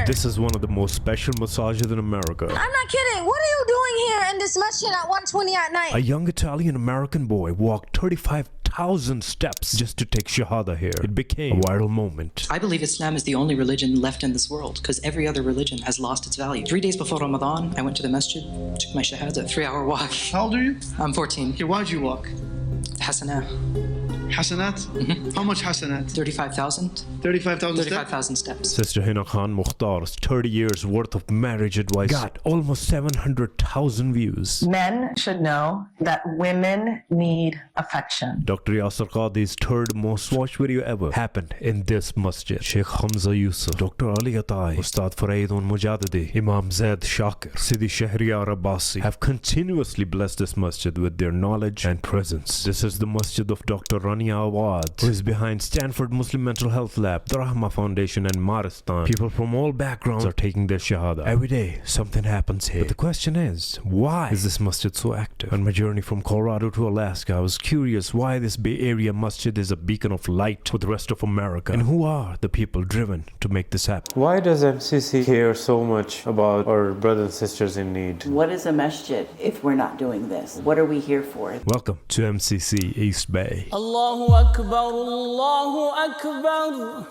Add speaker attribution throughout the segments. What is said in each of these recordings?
Speaker 1: This is one of the most special massages in America.
Speaker 2: I'm not kidding. What are you doing here in this masjid at 1:20 at night?
Speaker 1: A young Italian-American boy walked 35,000 steps just to take Shahada here. It became a viral moment.
Speaker 3: I believe Islam is the only religion left in this world because every other religion has lost its value. 3 days before Ramadan, I went to the masjid, took my Shahada, 3-hour walk.
Speaker 4: How old are you?
Speaker 3: I'm 14.
Speaker 4: Okay, why'd you walk?
Speaker 3: Hasanah.
Speaker 4: Hasanat? How much hasanat?
Speaker 3: 35,000.
Speaker 4: 35,000 steps?
Speaker 3: 35,000 steps.
Speaker 1: Sister Hina Khan Mukhtar's 30 years worth of marriage advice got almost 700,000 views.
Speaker 5: Men should know that women need affection.
Speaker 1: Dr. Yasir Qadi's third most watched video ever happened in this masjid. Sheikh Hamza Yusuf, Dr. Ali Atai, Ustad Faraidun Mujadidi, Imam Zaid Shakir, Sidi Shahriyar Abbasi have continuously blessed this masjid with their knowledge and presence. This is the masjid of Dr. Rania Awad, who is behind Stanford Muslim Mental Health Lab, the Rahma Foundation and Maristan. People from all backgrounds are taking their Shahada. Every day, something happens here. But the question is, why is this masjid so active? On my journey from Colorado to Alaska, I was curious why this Bay Area masjid is a beacon of light for the rest of America. And who are the people driven to make this happen?
Speaker 6: Why does MCC care so much about our brothers and sisters in need?
Speaker 7: What is a masjid if we're not doing this? What are we here for?
Speaker 1: Welcome to MCC East Bay.
Speaker 8: Allahu Akbar, Allahu Akbar.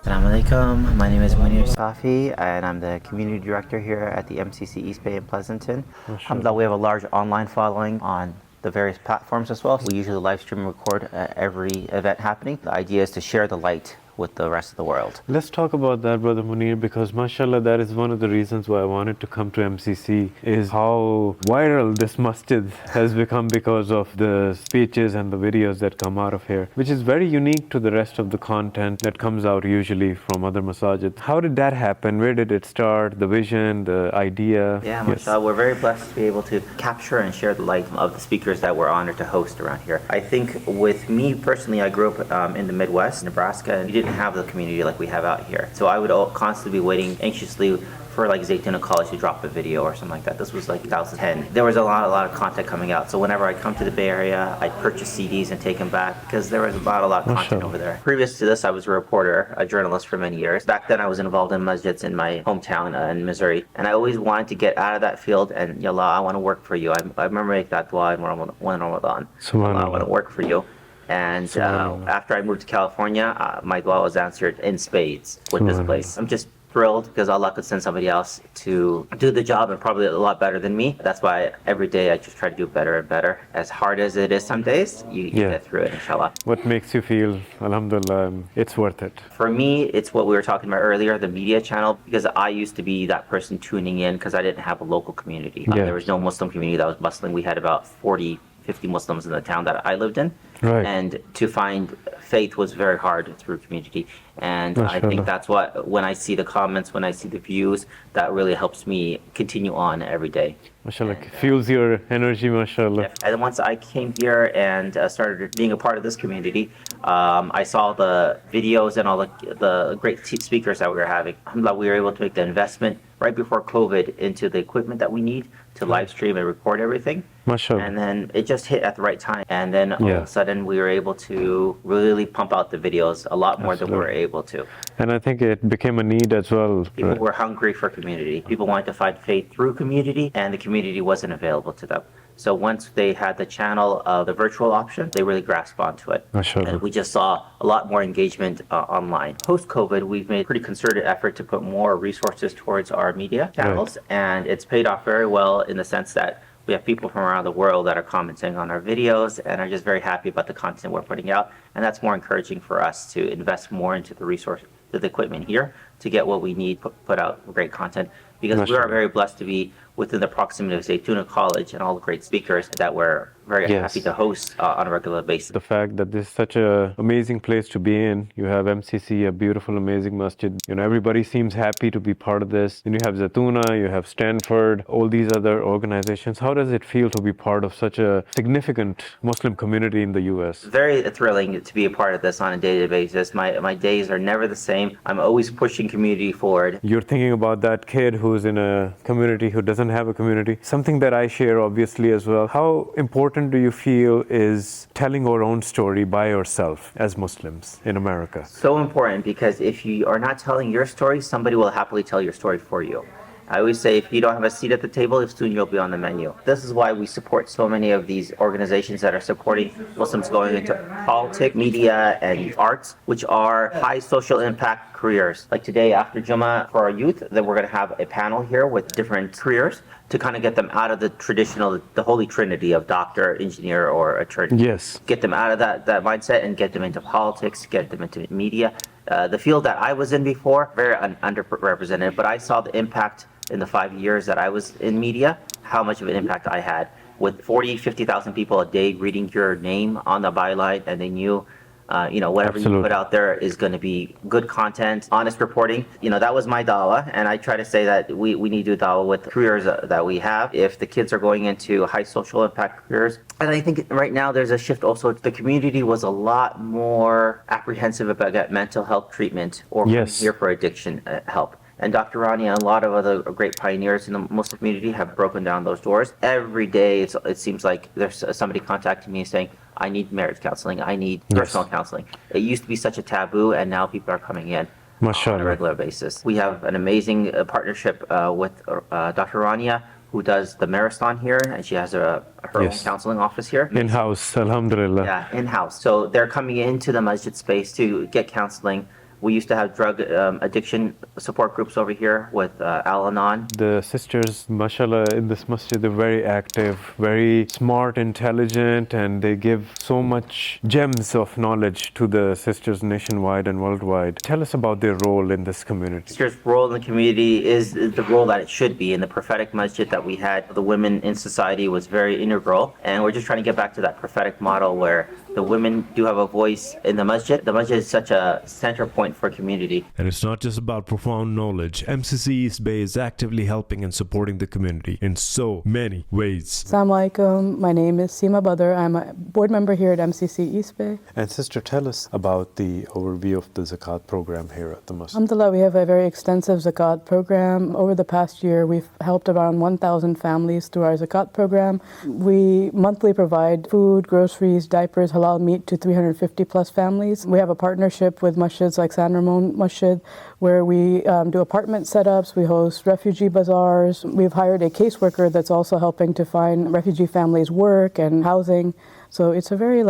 Speaker 9: Assalamu alaikum. My name is Munir Safi and I'm the community director here at the MCC East Bay in Pleasanton. Alhamdulillah, we have a large online following on the various platforms as well. We usually live stream and record every event happening. The idea is to share the light with the rest of the world.
Speaker 6: Let's talk about that, Brother Munir, because mashallah, that is one of the reasons why I wanted to come to MCC, is how viral this masjid has become because of the speeches and the videos that come out of here, which is very unique to the rest of the content that comes out usually from other masajid. How did that happen? Where did it start? The vision, the idea?
Speaker 9: Yeah, mashallah, we're very blessed to be able to capture and share the light of the speakers that we're honored to host around here. I think with me personally, I grew up in the Midwest, Nebraska, and we didn't have the community like we have out here. So I would constantly be waiting anxiously for like Zaytuna College to drop a video or something like that. This was like 2010. There was a lot of content coming out. So whenever I come to the Bay Area, I'd purchase CDs and take them back because there was a lot of content over there. Previous to this, I was a reporter, a journalist for many years. Back then, I was involved in masjids in my hometown in Missouri. And I always wanted to get out of that field and, Ya Allah, I want to work for you. I remember making that dua in Ramadan. I want to work for you. And after I moved to California, my dua was answered in spades with this place. I'm just thrilled because Allah could send somebody else to do the job and probably a lot better than me. That's why every day I just try to do better and better. As hard as it is some days, you get through it, inshallah.
Speaker 6: What makes you feel, alhamdulillah, it's worth it?
Speaker 9: For me, it's what we were talking about earlier, the media channel, because I used to be that person tuning in because I didn't have a local community. There was no Muslim community that was bustling. We had about 50 Muslims in the town that I lived in.
Speaker 6: Right.
Speaker 9: And to find faith was very hard through community. And I think that's what, when I see the comments, when I see the views, that really helps me continue on every day.
Speaker 6: Mashallah, fuels your energy, mashallah.
Speaker 9: And once I came here and started being a part of this community, I saw the videos and all the great speakers that we were having. Alhamdulillah, we were able to make the investment right before COVID into the equipment that we need to live stream and record everything.
Speaker 6: Mashallah.
Speaker 9: And then it just hit at the right time. And then all of a sudden we were able to really pump out the videos a lot more than we were able to.
Speaker 6: And I think it became a need as well.
Speaker 9: People were hungry for community. People wanted to find faith through community, and the community wasn't available to them. So once they had the channel of the virtual option, they really grasped onto it. And we just saw a lot more engagement online. Post-COVID, we've made a pretty concerted effort to put more resources towards our media channels, and it's paid off very well in the sense that we have people from around the world that are commenting on our videos and are just very happy about the content we're putting out. And that's more encouraging for us to invest more into the resources, the equipment here to get what we need, put out great content. Because we are very blessed to be within the proximity of Zaytuna College and all the great speakers that we're very happy to host on a regular basis.
Speaker 6: The fact that this is such an amazing place to be in. You have MCC, a beautiful, amazing masjid. You know, everybody seems happy to be part of this. And you have Zaytuna, you have Stanford, all these other organizations. How does it feel to be part of such a significant Muslim community in the U.S.?
Speaker 9: Very thrilling to be a part of this on a daily basis. My days are never the same. I'm always pushing community forward.
Speaker 6: You're thinking about that kid who's in a community who doesn't have a community. Something that I share obviously as well. How important do you feel is telling our own story by yourself as Muslims in America?
Speaker 9: So important, because if you are not telling your story, somebody will happily tell your story for you. I always say, if you don't have a seat at the table, soon you'll be on the menu. This is why we support so many of these organizations that are supporting Muslims going into politics, media, and arts, which are high social impact careers. Like today, after Jummah, for our youth, then we're going to have a panel here with different careers to kind of get them out of the traditional, the holy trinity of doctor, engineer, or attorney.
Speaker 6: Yes.
Speaker 9: Get them out of that mindset and get them into politics, get them into media. The field that I was in before, very underrepresented, but I saw the impact in the 5 years that I was in media, how much of an impact I had. With 40, 50,000 people a day reading your name on the byline, and they knew, whatever
Speaker 6: Absolutely.
Speaker 9: you put out there is going to be good content, honest reporting. That was my dawah, and I try to say that we need to do dawah with careers that we have. If the kids are going into high social impact careers, and I think right now there's a shift also. The community was a lot more apprehensive about mental health treatment or coming here for addiction help. And Dr. Rania and a lot of other great pioneers in the Muslim community have broken down those doors. Every day, it seems like there's somebody contacting me saying, I need marriage counseling, I need personal counseling. It used to be such a taboo, and now people are coming in on a regular basis. We have an amazing partnership with Dr. Rania, who does the marathon here, and she has her own counseling office here.
Speaker 6: In-house, alhamdulillah.
Speaker 9: Yeah, in-house. So they're coming into the masjid space to get counseling. We used to have drug addiction support groups over here with Al-Anon.
Speaker 6: The sisters, mashallah, in this masjid, they're very active, very smart, intelligent, and they give so much gems of knowledge to the sisters nationwide and worldwide. Tell us about their role in this community.
Speaker 9: Sisters' role in the community is the role that it should be. In the prophetic masjid that we had, the women in society was very integral, and we're just trying to get back to that prophetic model where the women do have a voice in the masjid. The masjid is such a center point for community.
Speaker 1: And it's not just about profound knowledge. MCC East Bay is actively helping and supporting the community in so many ways.
Speaker 10: Assalamu alaikum. My name is Seema Badr. I'm a board member here at MCC East Bay.
Speaker 6: And sister, tell us about the overview of the Zakat program here at the Masjid.
Speaker 10: Alhamdulillah, we have a very extensive Zakat program. Over the past year, we've helped around 1,000 families through our Zakat program. We monthly provide food, groceries, diapers, halal meat to 350 plus families. We have a partnership with masjids like San Ramon Masjid, where we do apartment setups, we host refugee bazaars. We've hired a caseworker that's also helping to find refugee families work and housing. So it's a very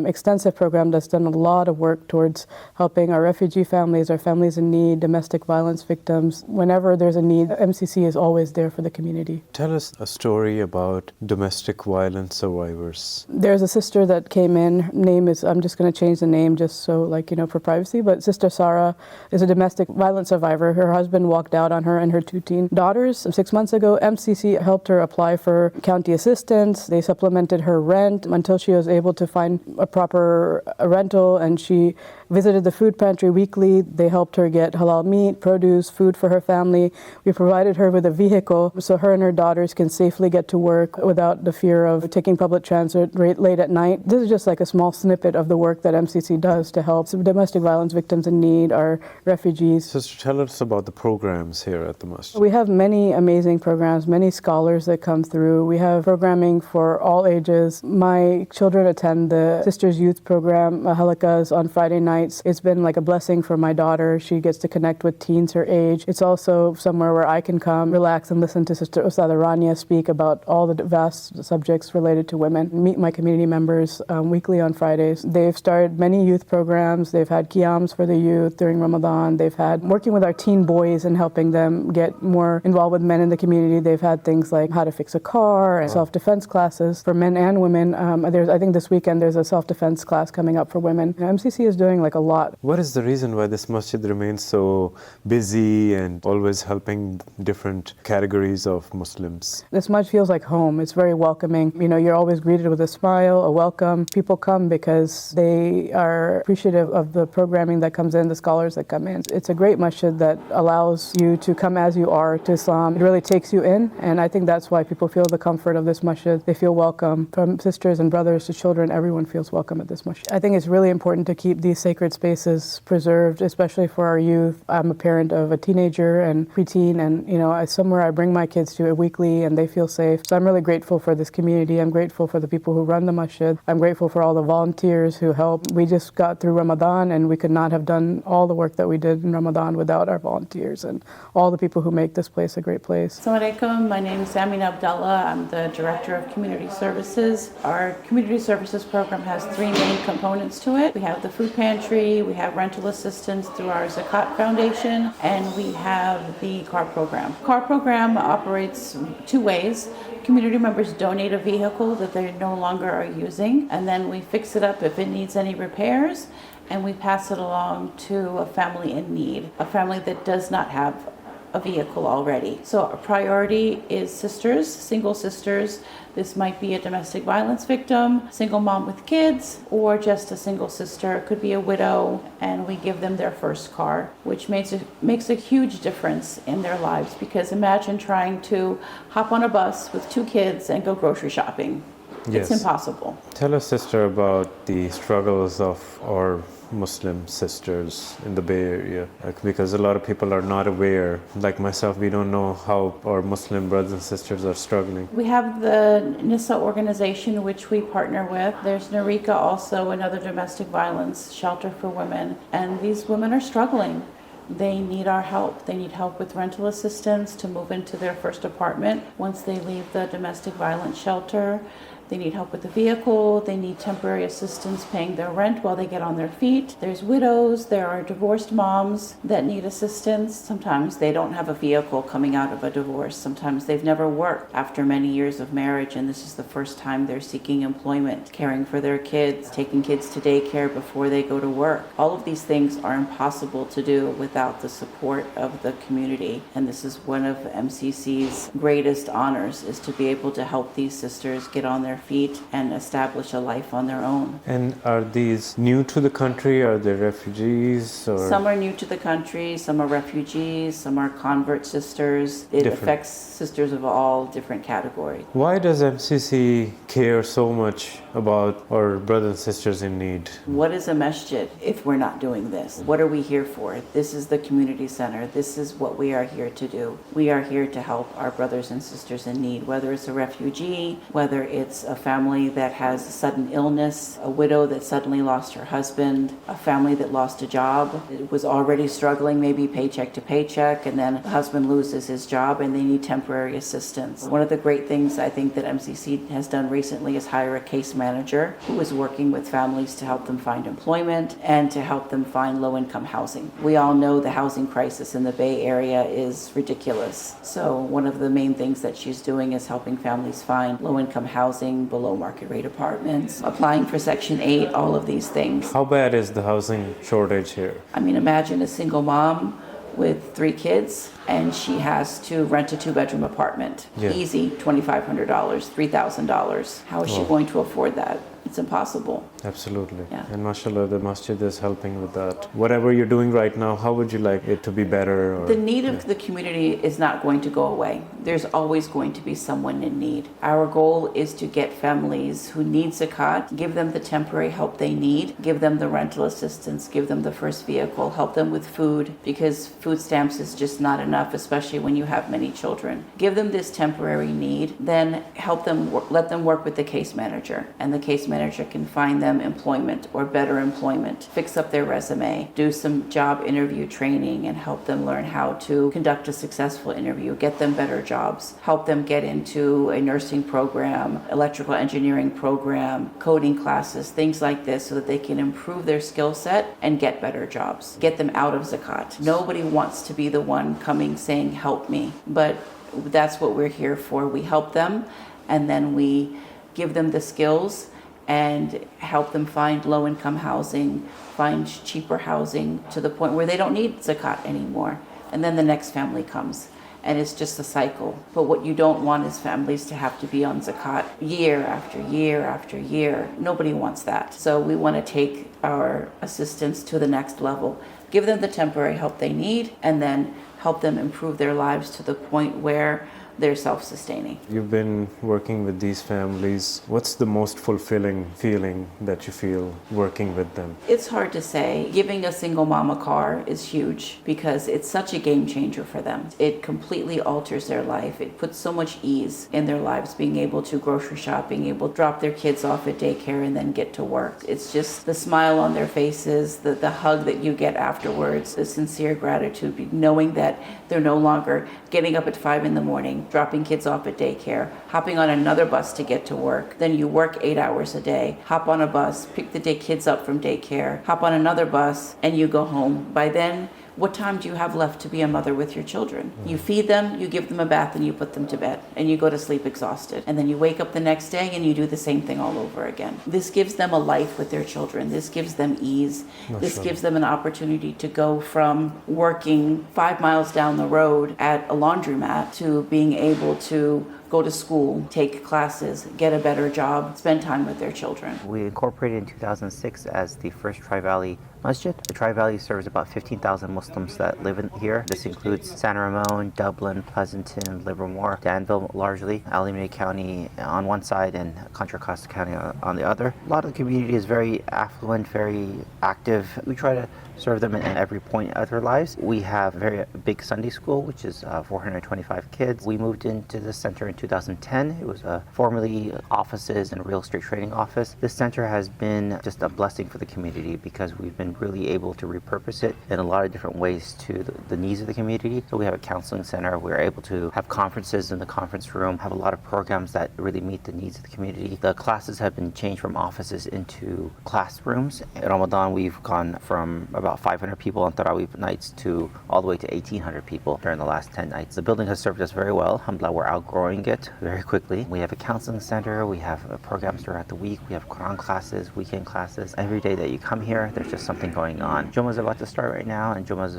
Speaker 10: extensive program that's done a lot of work towards helping our refugee families, our families in need, domestic violence victims. Whenever there's a need, MCC is always there for the community.
Speaker 6: Tell us a story about domestic violence survivors.
Speaker 10: There's a sister that came in. Her name is, I'm just going to change the name just so for privacy, but Sister Sarah is a domestic violence survivor. Her husband walked out on her and her 2 teen daughters 6 months ago. MCC helped her apply for county assistance. They supplemented her rent until she was able to find a proper rental, and she visited the food pantry weekly. They helped her get halal meat, produce, food for her family. We provided her with a vehicle so her and her daughters can safely get to work without the fear of taking public transit late at night. This is just like a small snippet of the work that MCC does to help domestic violence victims in need, our refugees.
Speaker 6: Sister, tell us about the programs here at the Masjid.
Speaker 10: We have many amazing programs, many scholars that come through. We have programming for all ages. My children attend the Sisters Youth Program, halakas on Friday nights. It's been like a blessing for my daughter. She gets to connect with teens her age. It's also somewhere where I can come, relax, and listen to Sister Ustada Rania speak about all the vast subjects related to women. Meet my community members weekly on Fridays. They've started many youth programs. They've had qiyams for the youth during Ramadan. They've had working with our teen boys and helping them get more involved with men in the community. They've had things like how to fix a car and self-defense classes for men and women. I think this weekend there's a self-defense class coming up for women. MCC is doing like a lot.
Speaker 6: What is the reason why this masjid remains so busy and always helping different categories of Muslims?
Speaker 10: This masjid feels like home. It's very welcoming. You know, you're always greeted with a smile, a welcome. People come because they are appreciative of the programming that comes in, the scholars that come in. It's a great masjid that allows you to come as you are to Islam. It really takes you in, and I think that's why people feel the comfort of this masjid. They feel welcome. From sisters and brothers to children, everyone feels welcome at this masjid. I think it's really important to keep these sacred spaces preserved, especially for our youth. I'm a parent of a teenager and preteen, and it's somewhere I bring my kids to weekly, and they feel safe. So I'm really grateful for this community. I'm grateful for the people who run the masjid. I'm grateful for all the volunteers who help. We just got through Ramadan, and we could not have done all the work that we did in Ramadan without our volunteers and all the people who make this place a great place.
Speaker 11: Assalamu alaikum. My name is Amina Abdullah. I'm the Director of Community Services. Our Community Services program has three main components to it. We have the food pantry, we have rental assistance through our Zakat Foundation, and we have the car program. Car program operates two ways. Community members donate a vehicle that they no longer are using, and then we fix it up if it needs any repairs, and we pass it along to a family in need, a family that does not have a vehicle already. So our priority is sisters, single sisters. This might be a domestic violence victim, single mom with kids, or just a single sister. It could be a widow, and we give them their first car, which makes a huge difference in their lives, because imagine trying to hop on a bus with two kids and go grocery shopping.
Speaker 6: Yes.
Speaker 11: It's impossible.
Speaker 6: Tell us, sister, about the struggles of our Muslim sisters in the Bay Area, because a lot of people are not aware. Like myself, we don't know how our Muslim brothers and sisters are struggling.
Speaker 11: We have the NISA organization, which we partner with. There's Narika, also another domestic violence shelter for women, and these women are struggling. They need our help. They need help with rental assistance to move into their first apartment once they leave the domestic violence shelter. They need help with the vehicle. They need temporary assistance paying their rent while they get on their feet. There's widows. There are divorced moms that need assistance. Sometimes they don't have a vehicle coming out of a divorce. Sometimes they've never worked after many years of marriage, and this is the first time they're seeking employment, caring for their kids, taking kids to daycare before they go to work. All of these things are impossible to do without the support of the community, and this is one of MCC's greatest honors, is to be able to help these sisters get on their feet and establish a life on their own.
Speaker 6: And are these new to the country? Are they refugees? Or?
Speaker 11: Some are new to the country, some are refugees, some are convert sisters. It affects sisters of all different categories.
Speaker 6: Why does MCC care so much about our brothers and sisters in need?
Speaker 11: What is a masjid if we're not doing this? What are we here for? This is the community center. This is what we are here to do. We are here to help our brothers and sisters in need, whether it's a refugee, whether it's a family that has a sudden illness, a widow that suddenly lost her husband, a family that lost a job. It was already struggling, maybe paycheck to paycheck, and then the husband loses his job and they need temporary assistance. One of the great things I think that MCC has done recently is hire a case manager who is working with families to help them find employment and to help them find low-income housing. We all know the housing crisis in the Bay Area is ridiculous. So one of the main things that she's doing is helping families find low-income housing, below market rate apartments, applying for Section 8, all of these things.
Speaker 6: How bad is the housing shortage here?
Speaker 11: I mean, imagine a single mom with 3 kids and she has to rent a 2-bedroom apartment.
Speaker 6: Yeah.
Speaker 11: Easy, $2,500, $3,000. How is she going to afford that? It's impossible.
Speaker 6: Absolutely.
Speaker 11: Yeah.
Speaker 6: And mashallah, the masjid is helping with that. Whatever you're doing right now, how would you like it to be better? Or,
Speaker 11: the need of the community is not going to go away. There's always going to be someone in need. Our goal is to get families who need zakat, give them the temporary help they need, give them the rental assistance, give them the first vehicle, help them with food, because food stamps is just not enough, especially when you have many children. Give them this temporary need, then help them, let them work with the case manager, and the case manager can find them employment or better employment, fix up their resume, do some job interview training and help them learn how to conduct a successful interview, get them better jobs, help them get into a nursing program, electrical engineering program, coding classes, things like this, so that they can improve their skill set and get better jobs, get them out of zakat. Nobody wants to be the one coming saying, help me, but that's what we're here for. We help them and then we give them the skills and help them find low-income housing, find cheaper housing to the point where they don't need Zakat anymore. And then the next family comes. And it's just a cycle. But what you don't want is families to have to be on Zakat year after year after year. Nobody wants that. So we want to take our assistance to the next level, give them the temporary help they need, and then help them improve their lives to the point where they're self-sustaining.
Speaker 6: You've been working with these families. What's the most fulfilling feeling that you feel working with them?
Speaker 11: It's hard to say. Giving a single mom a car is huge because it's such a game changer for them. It completely alters their life. It puts so much ease in their lives, being able to grocery shop, being able to drop their kids off at daycare and then get to work. It's just the smile on their faces, the hug that you get afterwards, the sincere gratitude, knowing that they're no longer getting up at 5 a.m, dropping kids off at daycare, hopping on another bus to get to work. Then you work 8 hours a day, hop on a bus, pick the kids up from daycare, hop on another bus, and you go home. By then, what time do you have left to be a mother with your children? You feed them, you give them a bath, and you put them to bed, and you go to sleep exhausted. And then you wake up the next day and you do the same thing all over again. This gives them a life with their children. This gives them ease. This gives them an opportunity to go from working 5 miles down the road at a laundromat to being able to go to school, take classes, get a better job, spend time with their children.
Speaker 9: We incorporated in 2006 as the first Tri-Valley Masjid. The Tri-Valley serves about 15,000 Muslims that live in here. This includes San Ramon, Dublin, Pleasanton, Livermore, Danville largely, Alameda County on one side and Contra Costa County on the other. A lot of the community is very affluent, very active. We try to serve them at every point of their lives. We have a very big Sunday school, which is 425 kids. We moved into the center in 2010. It was formerly offices and real estate trading office. This center has been just a blessing for the community because we've been really able to repurpose it in a lot of different ways to the needs of the community. So we have a counseling center. We're able to have conferences in the conference room, have a lot of programs that really meet the needs of the community. The classes have been changed from offices into classrooms. In Ramadan, we've gone from about 500 people on Tarawih nights to all the way to 1,800 people during the last 10 nights. The building has served us very well. Alhamdulillah, we're outgrowing it very quickly. We have a counseling center. We have programs throughout the week. We have Quran classes, weekend classes. Every day that you come here, there's just something going on. Jummah's about to start right now, and Jummah's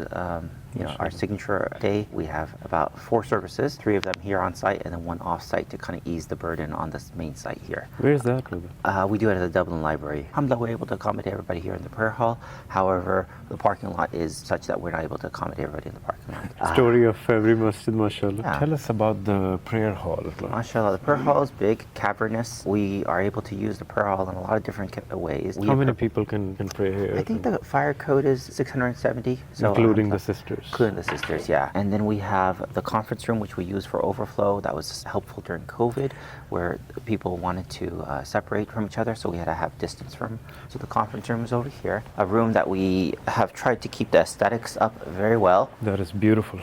Speaker 9: our signature day. We have about 4 services, 3 of them here on site and then 1 off site to kind of ease the burden on this main site here.
Speaker 6: Where's that?
Speaker 9: We do it at the Dublin Library. Alhamdulillah, we're able to accommodate everybody here in the prayer hall. However, the parking lot is such that we're not able to accommodate everybody in the parking lot.
Speaker 6: Story of every masjid, mashallah.
Speaker 9: Yeah.
Speaker 6: Tell us about the prayer hall.
Speaker 9: Mashallah, the prayer hall is big, cavernous. We are able to use the prayer hall in a lot of different ways.
Speaker 6: How many people can pray here?
Speaker 9: I think the fire code is 670. So,
Speaker 6: including the sisters.
Speaker 9: Including the sisters, yeah. And then we have the conference room, which we use for overflow. That was helpful during COVID, where people wanted to separate from each other, so we had to have distance from. So the conference room is over here, a room that we have tried to keep the aesthetics up very well.
Speaker 6: That is beautiful.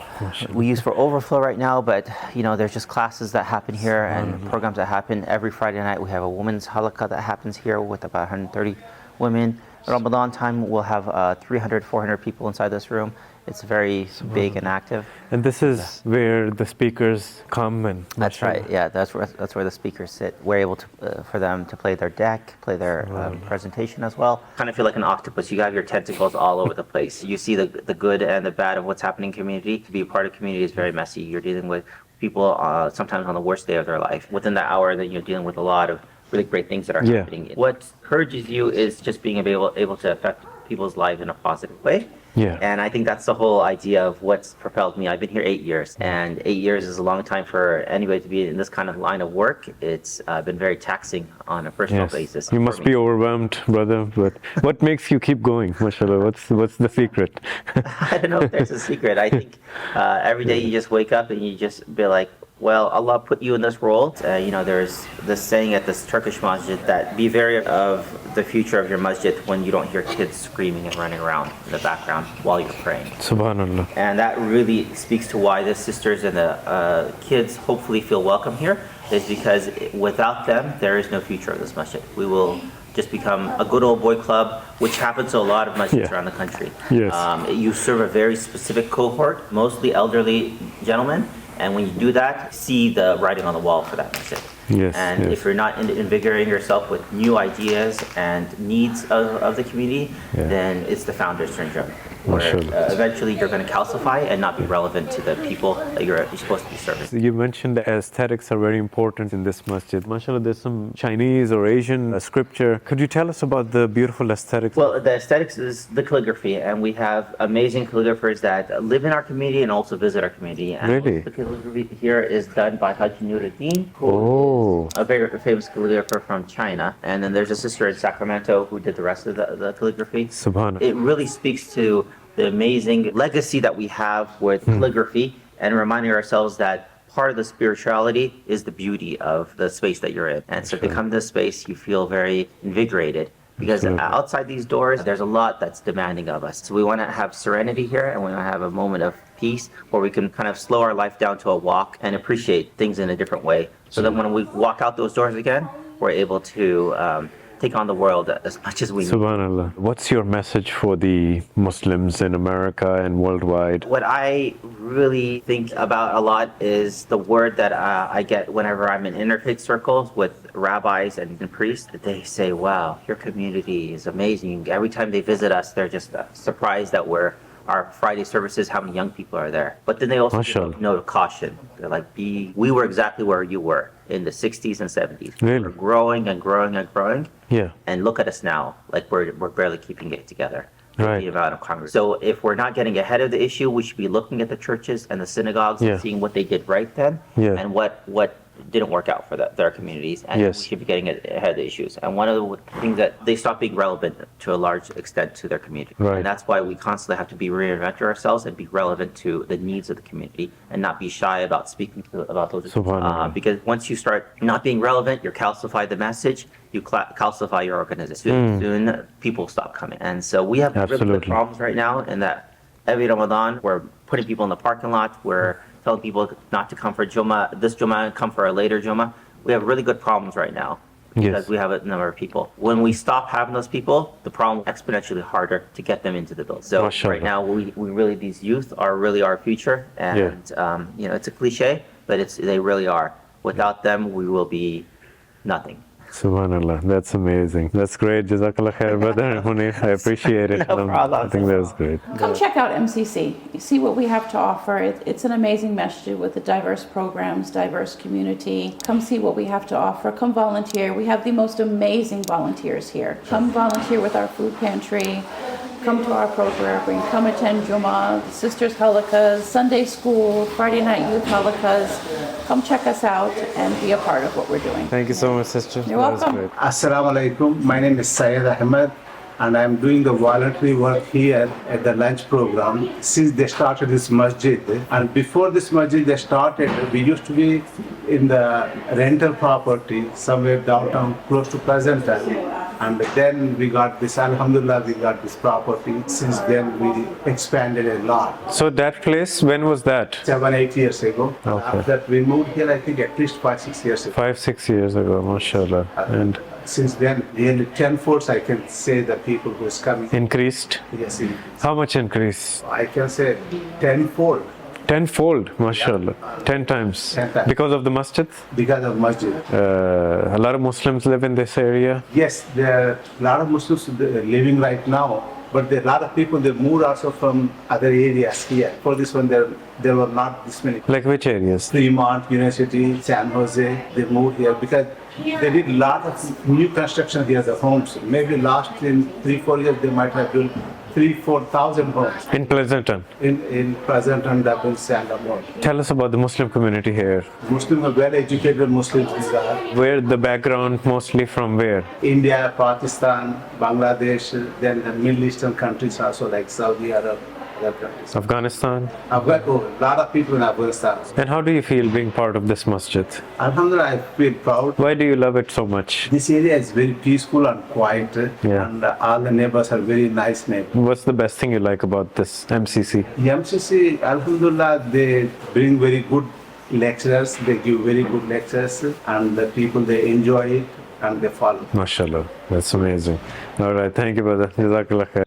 Speaker 9: We use for overflow right now, but there's just classes that happen here and programs that happen every Friday night. We have a women's halaqah that happens here with about 130 women. Ramadan time, we'll have 300, 400 people inside this room. It's very big and active.
Speaker 6: And this is where the speakers come and...
Speaker 9: That's right, yeah, that's where the speakers sit. We're able to for them to play their deck, play their presentation as well. Kind of feel like an octopus. You have your tentacles all over the place. You see the good and the bad of what's happening in community. To be a part of community is very messy. You're dealing with people sometimes on the worst day of their life. Within that hour, then you're dealing with a lot of really great things that are happening. What encourages you is just being able to affect people's lives in a positive way.
Speaker 6: Yeah.
Speaker 9: And I think that's the whole idea of what's propelled me. I've been here 8 years, and 8 years is a long time for anybody to be in this kind of line of work. It's been very taxing on a personal basis.
Speaker 6: You must be overwhelmed, brother, but what makes you keep going, mashallah? What's the secret?
Speaker 9: I don't know if there's a secret. I think every day you just wake up and you just be like, well, Allah put you in this role. There's this saying at this Turkish masjid that be wary of the future of your masjid when you don't hear kids screaming and running around in the background while you're praying.
Speaker 6: Subhanallah.
Speaker 9: And that really speaks to why the sisters and the kids hopefully feel welcome here, is because without them, there is no future of this masjid. We will just become a good old boy club, which happens to a lot of masjids around the country.
Speaker 6: Yes.
Speaker 9: You serve a very specific cohort, mostly elderly gentlemen. And when you do that, see the writing on the wall for that masjid.
Speaker 6: Yes,
Speaker 9: And
Speaker 6: yes.
Speaker 9: if you're not invigorating yourself with new ideas and needs of the community, then it's the founder syndrome, where eventually you're going to calcify and not be relevant to the people that you're supposed to be serving.
Speaker 6: You mentioned that aesthetics are very important in this masjid. MashaAllah, there's some Chinese or Asian scripture. Could you tell us about the beautiful aesthetics?
Speaker 9: Well, the aesthetics is the calligraphy, and we have amazing calligraphers that live in our community and also visit our community. And
Speaker 6: Really?
Speaker 9: the calligraphy here is done by Haji Nuruddin, who is a very famous calligrapher from China. And then there's a sister in Sacramento who did the rest of the calligraphy.
Speaker 6: Subhanallah.
Speaker 9: It really speaks to the amazing legacy that we have with calligraphy, and reminding ourselves that part of the spirituality is the beauty of the space that you're in. And so to come to this space, you feel very invigorated. Because outside these doors, there's a lot that's demanding of us. So we want to have serenity here, and we want to have a moment of peace where we can kind of slow our life down to a walk and appreciate things in a different way. So that when we walk out those doors again, we're able to take on the world as much as we need.
Speaker 6: Subhanallah. What's your message for the Muslims in America and worldwide?
Speaker 9: What I really think about a lot is the word that I get whenever I'm in interfaith circles with rabbis and priests. They say, wow, your community is amazing. Every time they visit us, they're just surprised that our Friday services, how many young people are there. But then they also give a note of caution. They're like, we were exactly where you were in the 60s and 70s.
Speaker 6: Really?
Speaker 9: We're growing and growing and growing.
Speaker 6: Yeah.
Speaker 9: And look at us now, like we're barely keeping it together.
Speaker 6: Right.
Speaker 9: The amount of Congress. So if we're not getting ahead of the issue, we should be looking at the churches and the synagogues and seeing what they did right then and what didn't work out for their communities, and we should be getting ahead of the issues. And one of the things that they stop being relevant to a large extent to their community.
Speaker 6: Right.
Speaker 9: And that's why we constantly have to be reinventing ourselves and be relevant to the needs of the community and not be shy about speaking about those issues. Because once you start not being relevant, you calcify the message, you calcify your organization. Soon people stop coming. And so we have really good problems right now in that every Ramadan we're putting people in the parking lot, we're telling people not to come for this Jummah, come for a later Jummah. We have really good problems right now because we have a number of people. When we stop having those people, the problem is exponentially harder to get them into the building. So right now, we really, these youth are really our future. And, it's a cliche, but they really are. Without them, we will be nothing.
Speaker 6: Subhanallah, that's amazing. That's great. Jazakallah khair, brother Munir. I appreciate it.
Speaker 9: No problem.
Speaker 6: I think that was great.
Speaker 11: Come check out MCC. You see what we have to offer. It's an amazing masjid with the diverse programs, diverse community. Come see what we have to offer. Come volunteer. We have the most amazing volunteers here. Come volunteer with our food pantry. Come to our programming. Come attend Jummah, the Sisters Halakas, Sunday School, Friday Night Youth Halakas. Come check us out and be a part of what we're doing.
Speaker 6: Thank you so much, sister.
Speaker 11: You're welcome.
Speaker 12: Assalamu alaikum. My name is Syed Ahmed, and I'm doing the voluntary work here at the lunch program since they started this masjid. And before this masjid they started, we used to be in the rental property somewhere downtown close to Pleasanton. And then we got this, alhamdulillah, we got this property. Since then we expanded a lot.
Speaker 6: So that place, when was that?
Speaker 12: 7-8 years ago.
Speaker 6: Okay.
Speaker 12: After that we moved here, I think at least 5-6 years ago.
Speaker 6: 5-6 years ago, mashallah. And
Speaker 12: since then, nearly tenfold I can say the people who's coming.
Speaker 6: Increased?
Speaker 12: Yes.
Speaker 6: How much increase?
Speaker 12: I can say tenfold.
Speaker 6: Tenfold, mashallah. 10 times.
Speaker 12: 10 times.
Speaker 6: Because of the masjid?
Speaker 12: Because of masjid.
Speaker 6: A lot of Muslims live in this area?
Speaker 12: Yes, there are a lot of Muslims living right now, but there are a lot of people, they moved also from other areas here. For this one, there were not this many.
Speaker 6: Like which areas?
Speaker 12: Fremont, University, San Jose, they moved here because they did a lot of new construction here, the homes. Maybe last in 3-4 years, they might have built 3,000-4,000 homes.
Speaker 6: In Pleasanton?
Speaker 12: In Pleasanton, Dublin, San Ramon.
Speaker 6: Tell us about the Muslim community here.
Speaker 12: Muslims are well-educated Muslims.
Speaker 6: Where the background mostly from where?
Speaker 12: India, Pakistan, Bangladesh, then the Middle Eastern countries also like Saudi Arab, other countries.
Speaker 6: Afghanistan?
Speaker 12: I've got a lot of people in Afghanistan.
Speaker 6: And how do you feel being part of this masjid?
Speaker 12: Alhamdulillah, I feel proud.
Speaker 6: Why do you love it so much?
Speaker 12: This area is very peaceful and quiet, and all the neighbors are very nice neighbors.
Speaker 6: What's the best thing you like about this MCC?
Speaker 12: The MCC, alhamdulillah, they bring very good lecturers, they give very good lectures, and the people, they enjoy it and they follow.
Speaker 6: MashaAllah, that's amazing. All right, thank you, brother. Jazakallah khair.